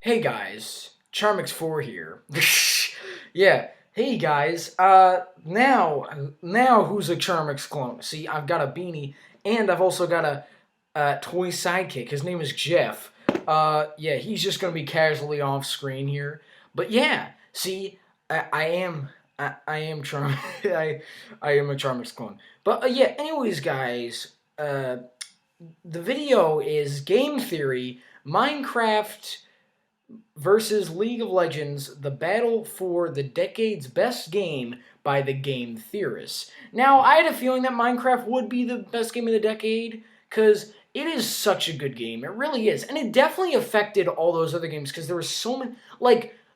Hey guys, Charmix4 here. Yeah, hey guys. Now who's a Charmix clone? See, I've got a beanie, and I've also got a toy sidekick. His name is Jeff. Yeah, he's just gonna be casually off screen here. But yeah, see, I am Charm. I am a Charmix clone. But yeah, anyways, guys. The video is game theory. Minecraft versus League of Legends, the battle for the decade's best game by the game theorists. Now, I had a feeling that Minecraft would be the best game of the decade, because it is such a good game. It really is. And it definitely affected all those other games, because there were so many,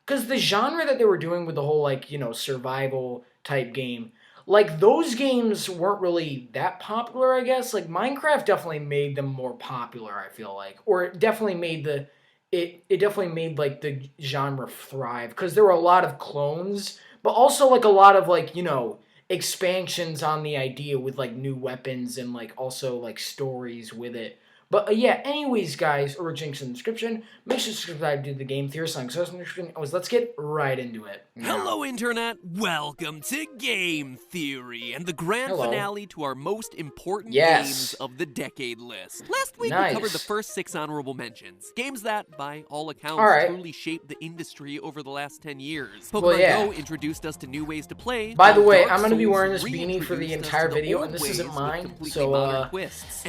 because the genre that they were doing with the whole, survival type game, those games weren't really that popular, I guess. Minecraft definitely made them more popular, I feel like. Or it definitely made it definitely made the genre thrive because there were a lot of clones, but also a lot of expansions on the idea with new weapons and also stories with it. But yeah, anyways, guys, links in the description. Make sure to subscribe to the Game Theorist on description. Let's get right into it. Hello, Internet! Welcome to Game Theory and the grand finale to our most important games of the decade list. Last week we covered the first 6 honorable mentions. Games that, by all accounts, truly shaped the industry over the last 10 years. Pokemon Go introduced us to new ways to play. By the way, I'm going to be wearing this beanie for the entire video, and this isn't mine, so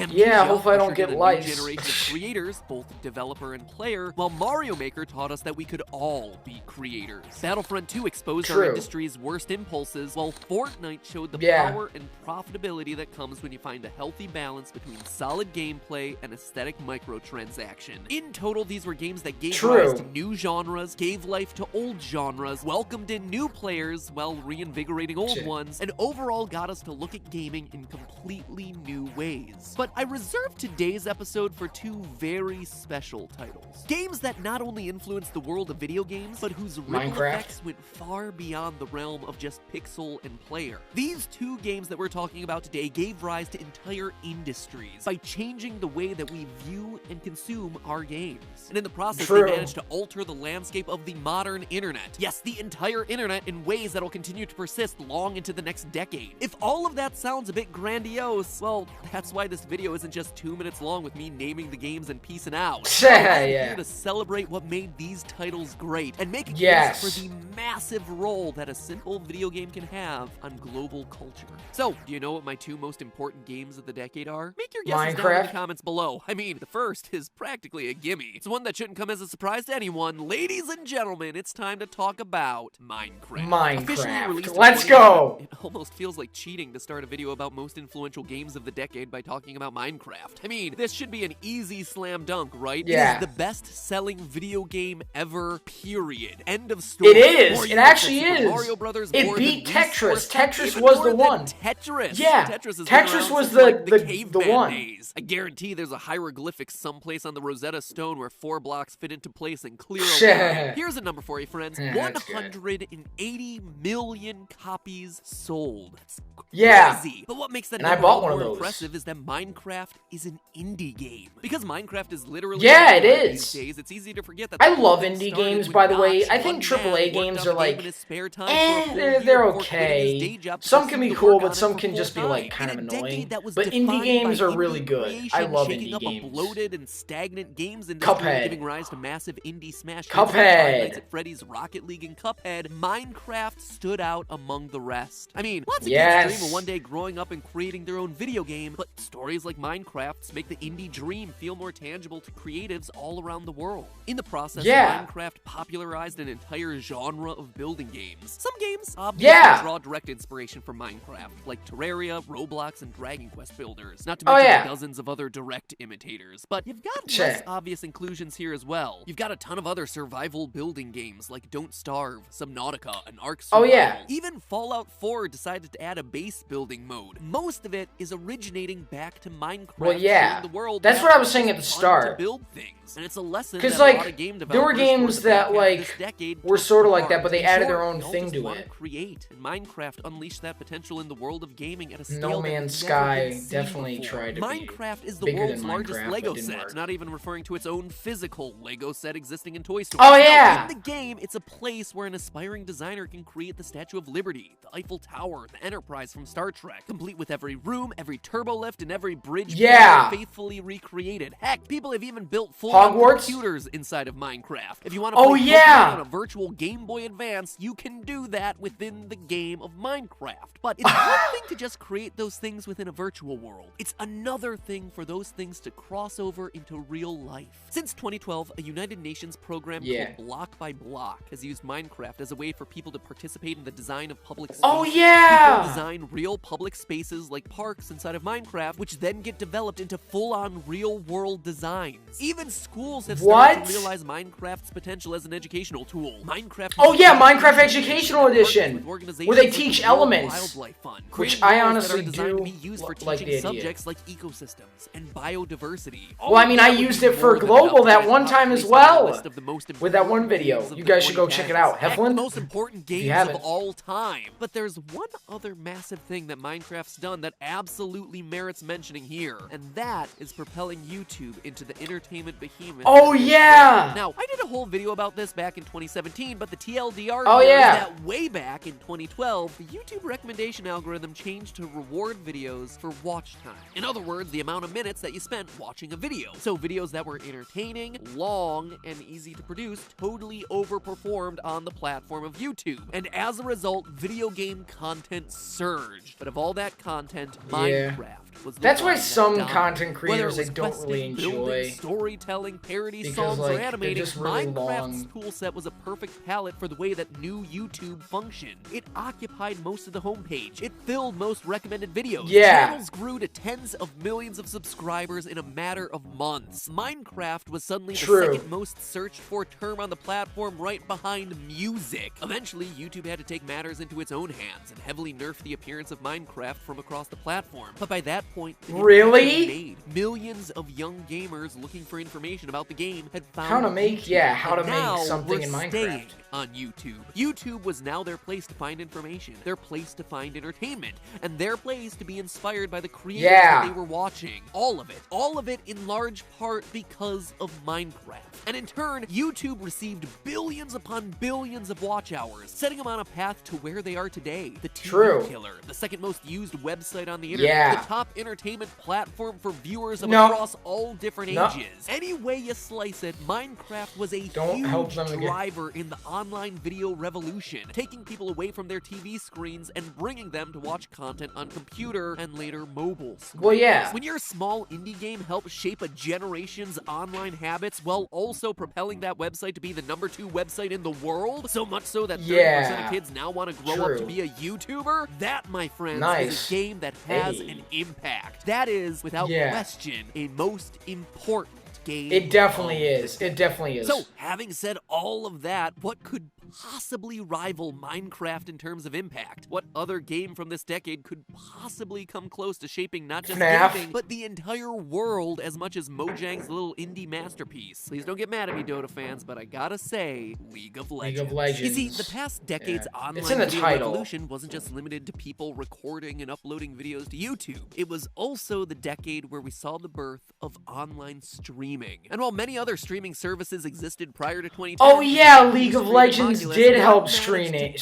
yeah, hopefully I don't get lice. Generation of creators, both developer and player, while Mario Maker taught us that we could all be creators. Battlefront 2 exposed our industry's worst impulses, while Fortnite showed the power and profitability that comes when you find a healthy balance between solid gameplay and aesthetic microtransaction. In total, these were games that gave rise to new genres, gave life to old genres, welcomed in new players while reinvigorating old ones, and overall got us to look at gaming in completely new ways. But I reserved today's episode for 2 very special titles. Games that not only influenced the world of video games, but whose ripple effects went far beyond the realm of just pixel and player. These 2 games that we're talking about today gave rise to entire industries by changing the way that we view and consume our games. And in the process, they managed to alter the landscape of the modern internet. Yes, the entire internet in ways that'll continue to persist long into the next decade. If all of that sounds a bit grandiose, well, that's why this video isn't just 2 minutes long with me naming the games and peacing out. I'm here to celebrate what made these titles great and make a case for the massive role that a simple video game can have on global culture. So, do you know what my 2 most important games of the decade are? Make your guesses down in the comments below. I mean, the first is practically a gimme. It's one that shouldn't come as a surprise to anyone. Ladies and gentlemen, it's time to talk about Minecraft. Let's go! It almost feels like cheating to start a video about most influential games of the decade by talking about Minecraft. I mean, this should be an easy slam dunk, right? Yeah. It is the best-selling video game ever, period. End of story. It is. It actually is. Mario Brothers it beat Tetris. Tetris was the one. Tetris. Yeah. Tetris was the one. Days. I guarantee there's a hieroglyphic someplace on the Rosetta Stone where 4 blocks fit into place and clear a line. Here's a number for you, friends. 180 million copies sold. That's crazy. But what makes that number more impressive is that Minecraft is an indie game. Because Minecraft is literally it is. These days, it's easy to forget that I love indie games, by the way. I think AAA games are they're okay. Some can be cool, but some can just be kind of annoying. But indie games are really good. I love indie games. A bloated and stagnant games industry, giving rise to massive indie smash hits Cuphead, at Freddy's, Rocket League, and Cuphead. Minecraft stood out among the rest. I mean, lots of kids dream of one day growing up and creating their own video game, but stories like Minecraft's make the indie dream feel more tangible to creatives all around the world. In the process, Minecraft popularized an entire genre of building games. Some games obviously draw direct inspiration from Minecraft, like Terraria, Roblox, and Dragon Quest builders, not to mention dozens of other direct imitators. But you've got less obvious inclusions here as well. You've got a ton of other survival building games like Don't Starve, Subnautica, and Ark Survival. Even Fallout 4 decided to add a base building mode. Most of it is originating back to Minecraft, showing the world that's what I was saying at the start. To build things. And it's a lesson because that a lot of game there were games that were sort of like that, but they added their own thing to it. Create, and Minecraft unleashed that potential in the world of gaming at a scale No Man's Sky definitely tried to be Minecraft is the bigger world's than largest Minecraft, Lego but didn't set, work. not even referring to its own physical Lego set existing in Toy Story. Oh yeah! In the game, it's a place where an aspiring designer can create the Statue of Liberty, the Eiffel Tower, the Enterprise from Star Trek, complete with every room, every turbo lift, and every bridge faithfully recreated. Heck, people have even built full computers inside of Minecraft. If you want to play Pokemon on a virtual Game Boy Advance, you can do that within the game of Minecraft. But it's one thing to just create those things within a virtual world. It's another thing for those things to cross over into real life. Since 2012, a United Nations program called Block by Block has used Minecraft as a way for people to participate in the design of public spaces. Oh yeah! People design real public spaces like parks inside of Minecraft, which then get developed into full-on real-world designs. Even schools have started to realize Minecraft's potential as an educational tool. Minecraft Educational Edition, where they teach elements, which I honestly do like the idea. Subjects like ecosystems and biodiversity. Well, I mean, I used it for Global that one time as well, with that one video. You guys should go check it out. Heflin? The most important games of all time. But there's one other massive thing that Minecraft's done that absolutely merits mentioning here, and that is propelling YouTube into the entertainment behemoth. Oh yeah! Now, I did a whole video about this back in 2017, but the TLDR is that way back in 2012, the YouTube recommendation algorithm changed to reward videos for watch time. In other words, the amount of minutes that you spent watching a video. So videos that were entertaining, long, and easy to produce totally overperformed on the platform of YouTube. And as a result, video game content surged. But of all that content, Minecraft was the That's why one some that content creators Whether it was don't really enjoy storytelling, parody because, songs, like, or animating. they're just really Minecraft's toolset was a perfect palette for the way that new YouTube functioned. It occupied most of the homepage. It filled most recommended videos. Channels grew to tens of millions of subscribers in a matter of months. Minecraft was suddenly the second most searched for term on the platform, right behind music. Eventually, YouTube had to take matters into its own hands and heavily nerf the appearance of Minecraft from across the platform. But by that point, millions of young gamers looking for information about the game had found how to make something in Minecraft on YouTube. YouTube was now their place to find information, their place to find entertainment, and their place to be inspired by the creators that they were watching. All of it in large part because of Minecraft. And in turn, YouTube received billions upon billions of watch hours, setting them on a path to where they are today. The TV Killer, the second most used website on the internet, the top entertainment platform for viewers of across all different ages. Any way you slice it, Minecraft was a huge driver in the online video revolution, taking people away from their TV screens and bringing them to watch content on computer and later mobile screens. Well, yeah. When your small indie game helps shape a generation's online habits while also propelling that website to be the #2 website in the world, so much so that 30% of kids now want to grow up to be a YouTuber, that, my friends, is a game that has an impact. That is, without question, a most important game. It definitely is. It definitely is. So, having said all of that, what could possibly rival Minecraft in terms of impact? What other game from this decade could possibly come close to shaping not just gaming, but the entire world as much as Mojang's little indie masterpiece? Please don't get mad at me, Dota fans, but I gotta say, League of Legends. League of Legends. You see, the past decade's online video revolution wasn't just limited to people recording and uploading videos to YouTube. It was also the decade where we saw the birth of online streaming. And while many other streaming services existed prior to 2010, League of Legends did help streaming.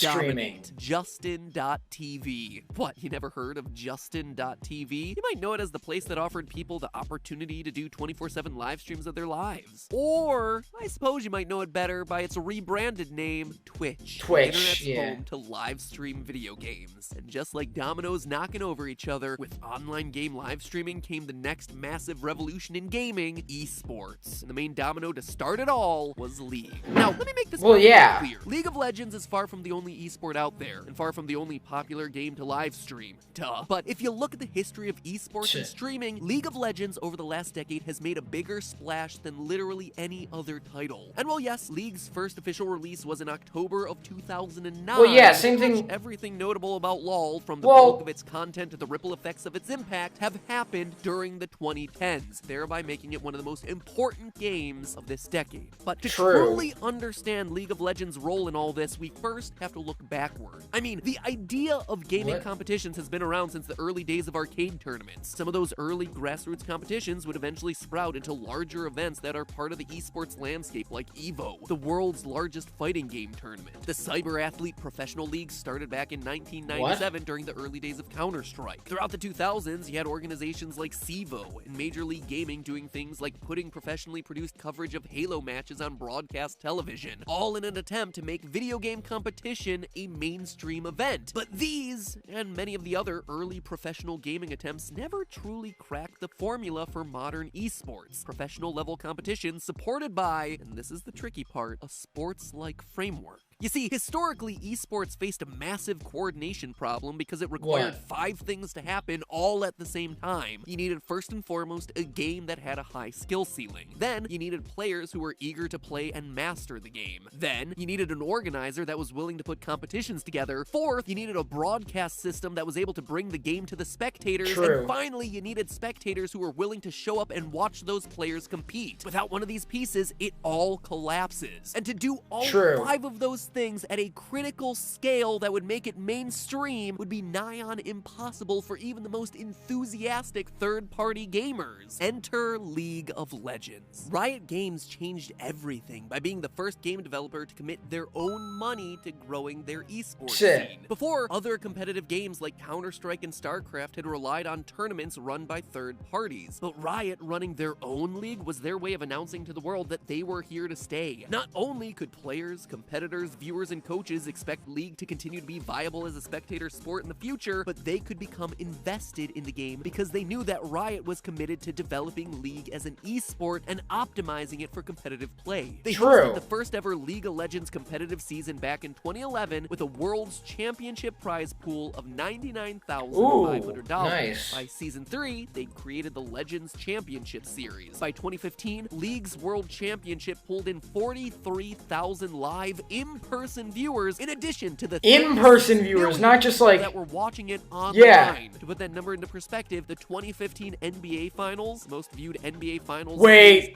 Justin.tv. What, you never heard of Justin.tv? You might know it as the place that offered people the opportunity to do 24/7 live streams of their lives. Or, I suppose you might know it better by its rebranded name, Twitch. Twitch, the internet's home to live stream video games. And just like dominoes knocking over each other, with online game live streaming came the next massive revolution in gaming, esports. And the main domino to start it all was League. Now, let me make this clear. League of Legends is far from the only esport out there, and far from the only popular game to live stream. Duh. But if you look at the history of esports and streaming, League of Legends over the last decade has made a bigger splash than literally any other title. And while yes, League's first official release was in October of 2009, same thing. Everything notable about LoL, from the bulk of its content to the ripple effects of its impact, have happened during the 2010s, thereby making it one of the most important games of this decade. But to truly understand League of Legends' role role in all this, we first have to look backward. I mean, the idea of gaming competitions has been around since the early days of arcade tournaments. Some of those early grassroots competitions would eventually sprout into larger events that are part of the esports landscape, like EVO, the world's largest fighting game tournament. The Cyber Athlete Professional League started back in 1997 during the early days of Counter-Strike. Throughout the 2000s, you had organizations like CEVO and Major League Gaming doing things like putting professionally produced coverage of Halo matches on broadcast television, all in an attempt to make video game competition a mainstream event. But these, and many of the other early professional gaming attempts, never truly cracked the formula for modern esports. Professional level competition supported by, and this is the tricky part, a sports-like framework. You see, historically, esports faced a massive coordination problem because it required 5 things to happen all at the same time. You needed, first and foremost, a game that had a high skill ceiling. Then, you needed players who were eager to play and master the game. Then, you needed an organizer that was willing to put competitions together. Fourth, you needed a broadcast system that was able to bring the game to the spectators. And finally, you needed spectators who were willing to show up and watch those players compete. Without one of these pieces, it all collapses. And to do all 5 of those things at a critical scale that would make it mainstream would be nigh on impossible for even the most enthusiastic third-party gamers. Enter League of Legends. Riot Games changed everything by being the first game developer to commit their own money to growing their esports scene. Before, other competitive games like Counter-Strike and StarCraft had relied on tournaments run by third parties, but Riot running their own league was their way of announcing to the world that they were here to stay. Not only could players, competitors, viewers, and coaches expect League to continue to be viable as a spectator sport in the future, but they could become invested in the game because they knew that Riot was committed to developing League as an esport and optimizing it for competitive play. They hosted the first ever League of Legends competitive season back in 2011 with a World's Championship prize pool of $99,500. By Season 3, they created the Legends Championship Series. By 2015, League's World Championship pulled in 43,000 live in-person viewers, in addition to the in-person viewers, not just like that were watching it online. To put that number into perspective, the 2015 NBA Finals, most viewed NBA Finals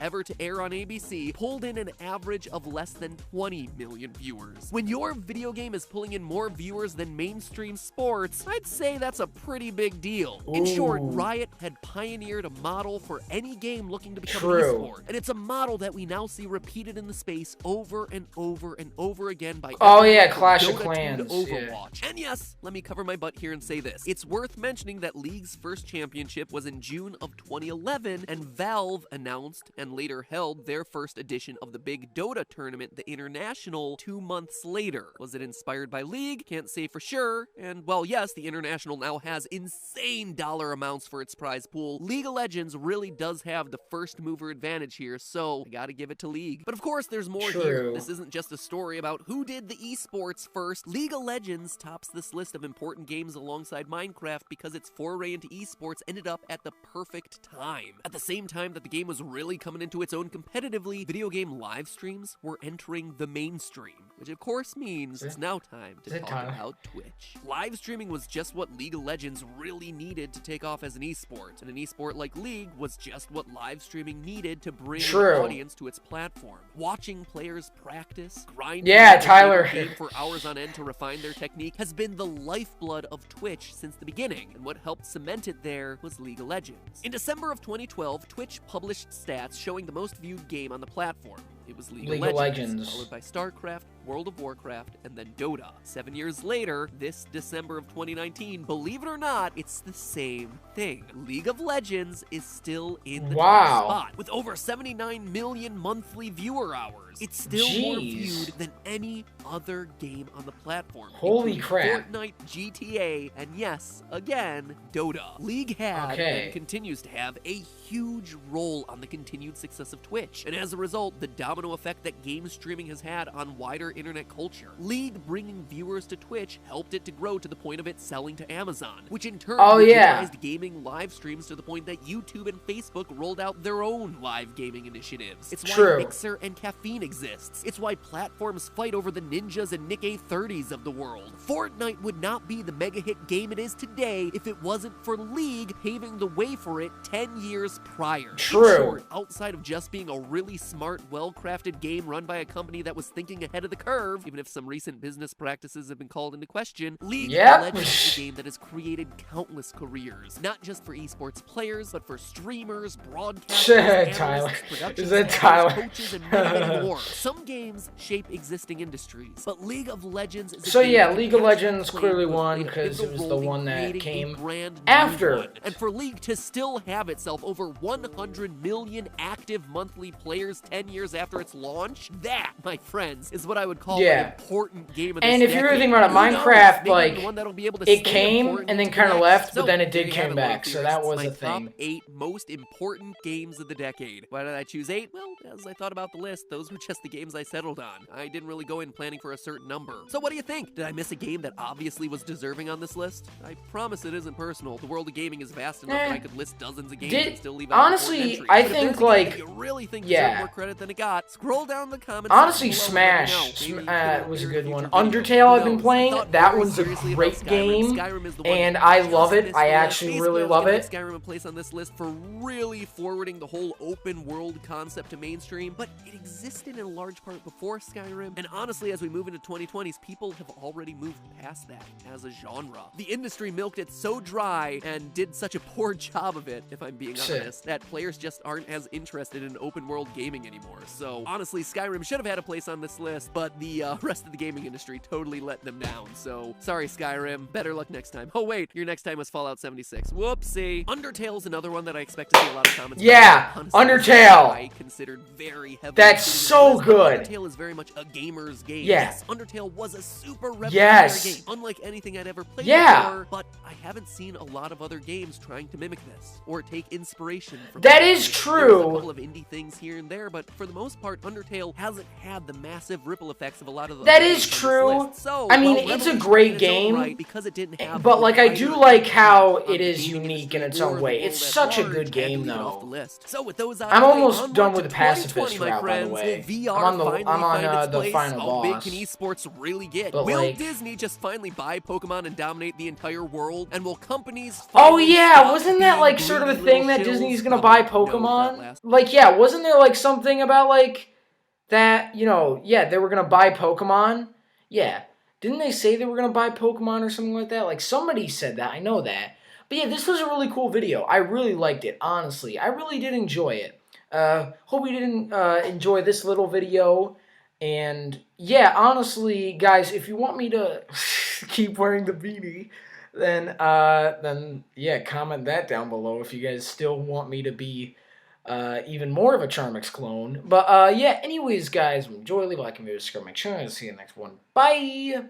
ever to air on ABC, pulled in an average of less than 20 million viewers. When your video game is pulling in more viewers than mainstream sports, I'd say that's a pretty big deal. In short, Riot had pioneered a model for any game looking to become an esport, and it's a model that we now see repeated in the space over and over and over again by Clash of Clans, Overwatch. And yes, let me cover my butt here and say this. It's worth mentioning that League's first championship was in June of 2011, and Valve announced and later held their first edition of the big Dota tournament, the International, 2 months later. Was it inspired by League? Can't say for sure. And well, yes, the International now has insane dollar amounts for its prize pool. League of Legends really does have the first mover advantage here, so I gotta give it to League. But of course, there's more here. This isn't just a story about who did the esports first. League of Legends tops this list of important games alongside Minecraft because its foray into esports ended up at the perfect time. At the same time that the game was really coming into its own competitively, video game live streams were entering the mainstream, which of course means it's now time to talk about Twitch. Live streaming was just what League of Legends really needed to take off as an esport, and an esport like League was just what live streaming needed to bring an audience to its platform. Watching players practice, grinding game for hours on end to refine their technique has been the lifeblood of Twitch since the beginning, and what helped cement it there was League of Legends. In December of 2012, Twitch published stats showing the most viewed game on the platform. It was League of Legends, followed by StarCraft, World of Warcraft, and then Dota. 7 years later, this December of 2019, believe it or not, it's the same thing. League of Legends is still in the top spot, with over 79 million monthly viewer hours. It's still more viewed than any other game on the platform. Holy crap. Fortnite, GTA, and yes, again, Dota. League had and continues to have a huge role on the continued success of Twitch, and as a result, the domino effect that game streaming has had on wider internet culture. League bringing viewers to Twitch helped it to grow to the point of it selling to Amazon, which in turn legitimized gaming live streams to the point that YouTube and Facebook rolled out their own live gaming initiatives. It's why Mixer and Caffeine exists. It's why platforms fight over the Ninjas and Nick A30s of the world. Fortnite would not be the mega hit game it is today if it wasn't for League paving the way for it 10 years prior. In short, outside of just being a really smart, well-crafted game run by a company that was thinking ahead of the curve, curve, even if some recent business practices have been called into question. League Yep. of Legends is a game that has created countless careers, not just for esports players, but for streamers, broadcasters, Tyler. analysts, production Is that staffers, Tyler? coaches, and many, many more. Some games shape existing industries, but League of Legends is a So game yeah, that League can of actually Legends play clearly with won a because it was pivotal the role one in that creating a came brand new after. one. And for League to still have itself over 100 million active monthly players 10 years after its launch, that, my friends, is what I would call an important game of this And if you're decade. thinking about it, Who knows? Minecraft, Maybe like, the one that'll be able to it stay came important and then into the kind of next. left, but So, then it there did you have came it, back, so that theorists. was My a thing. top 8 most important games of the decade. Why did I choose 8? Well, as I thought about the list, those were just the games I settled on. I didn't really go in planning for a certain number. So what do you think? Did I miss a game that obviously was deserving on this list? I promise it isn't personal. The world of gaming is vast enough that I could list dozens of games and still leave out honestly, important I entries. But if think, there's a game like, that you really think yeah. deserved more credit than it got, scroll down the comments Honestly, section below and let me know. Smash Maybe put it was a in good future one. video. Undertale I've Who been knows? playing. I thought That very one's a seriously great about Skyrim. game, Skyrim is the one and that I just love it. missed I the list. actually Basically, really I was love giving it. Skyrim a place on this list for really forwarding the whole open world concept to mainstream, but it existed in large part before Skyrim, and honestly, as we move into 2020s, people have already moved past that as a genre. The industry milked it so dry and did such a poor job of it, if I'm being honest, that players just aren't as interested in open world gaming anymore. So honestly, Skyrim should have had a place on this list, but the rest of the gaming industry totally let them down. So sorry, Skyrim. Better luck next time. Oh wait, your next time was Fallout 76. Whoopsie. Undertale's another one that I expect to see a lot of comments. Yeah, honestly, Undertale. I considered very heavily. That's so good. Undertale is very much a gamer's game. Yeah. Yes, Undertale was a super revolutionary Yes. game, unlike anything I'd ever played Yeah. before. But I haven't seen a lot of other games trying to mimic this or take inspiration from. That it. is There's true. a couple of indie things here and there, but for the most part, Undertale hasn't had the massive ripple effects of a lot of the. That other is games on this true. list. So, I mean, while it's a revolutionary great in its own game, right, because it didn't have but the like I do wider like how impact on it the is gaming unique in industry its own or way. the It's world at such a large, good had to game, leave it off though. the list. So with those out I'm of the way, almost onward done with to the pacifist 2020, my route, by the friends. way. Will VR I'm on finally find its the place? final How big boss. can esports really get? But, Will like, Disney just finally buy Pokemon and dominate the entire world? And will companies Oh finally yeah, stop wasn't that being like sort of a greedy thing little that Disney's shills? gonna buy Probably no, that Pokemon? last. Like, yeah, wasn't there like something about like that, yeah, they were gonna buy Pokemon? Yeah. Didn't they say they were gonna buy Pokemon or something like that? Like somebody said that, I know that. But yeah, this was a really cool video. I really liked it, honestly. I really did enjoy it. Hope you didn't enjoy this little video. And yeah, honestly, guys, if you want me to keep wearing the beanie, then yeah, comment that down below if you guys still want me to be even more of a Charmix clone. But yeah, anyways, guys, enjoy, leave a like and subscribe, make sure to see you in the next one. Bye!